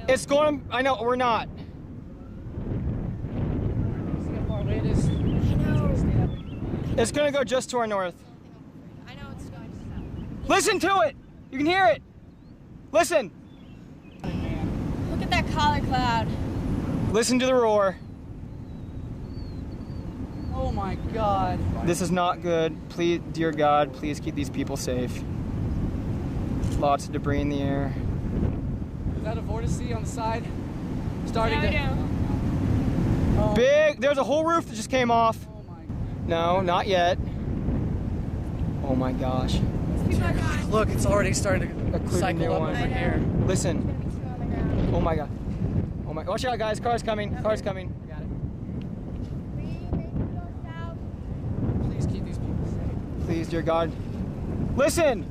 It's going, I know, we're not. See how far away it is? I know. It's gonna go just to our north. I know it's going to. Listen to it! You can hear it! Listen! Look at that collar cloud. Listen to the roar. Oh my God. This is not good. Please, dear God, please keep these people safe. Lots of debris in the air. Is that a vortice on the side? Starting to. Oh. Big, there's a whole roof that just came off. Oh my. No, not yet. Oh my gosh. These people are gone. Look, it's already starting to Occluded cycle new up one. over here. Listen. There's gonna be two on the ground. Oh my God. Oh my, watch out guys, car's coming, car's coming. Got it. We need to go south. Please keep these people safe. Please, dear God. Listen!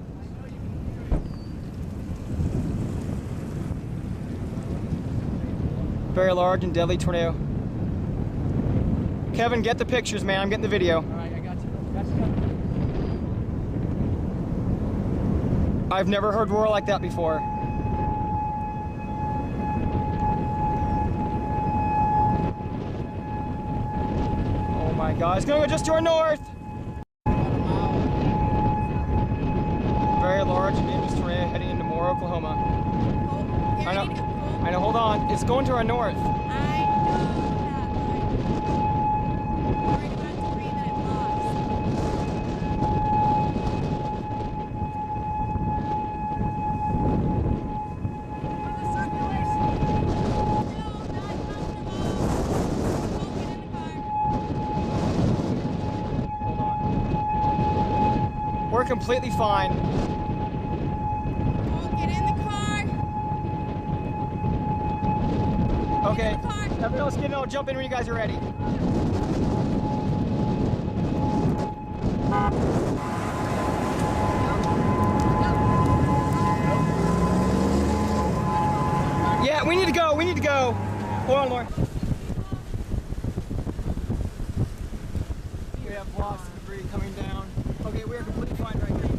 Very large and deadly tornado. Kevin, get the pictures, man. I'm getting the video. All right, I got you. Got you. I've never heard roar like that before. Oh my God, it's gonna go just to our north. Very large and dangerous tornado heading into Moore, Oklahoma. Oh, here, I know. we need to go. I know, hold on. It's going to our north. I know that. I'm worried about debris that it lost. The circulation. Still not comfortable. We're completely fine. Get in the car. Okay. Get in the car. Everyone else get in. I'll jump in when you guys are ready. Yeah, we need to go. We need to go. Hold on, Lauren. We have lots of debris coming down. Okay, we are completely fine right here.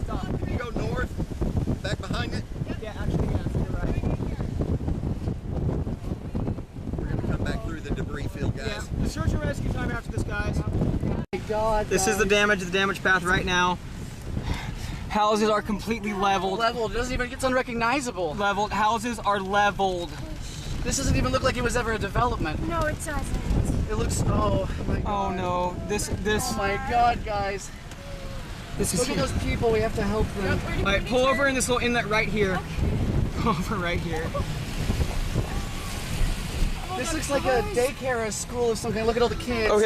Stop. You go north, back behind it. Yeah, actually, yes, you're right. We're gonna come back through the debris field, Yeah, guys. the search and rescue time after this, guys. Oh my God. This is the guys. damage path right now. Houses are completely leveled. Leveled. It doesn't even. It's unrecognizable. Leveled. Houses are leveled. This doesn't even look like it was ever a development. No, it doesn't. It looks. Oh my God. Oh no, this. Oh my God, guys. This is. Look at those people. We have to help them. All right, pull over in this little inlet right here. Pull over right here. This looks like a daycare or a school or something. Look at all the kids. Okay.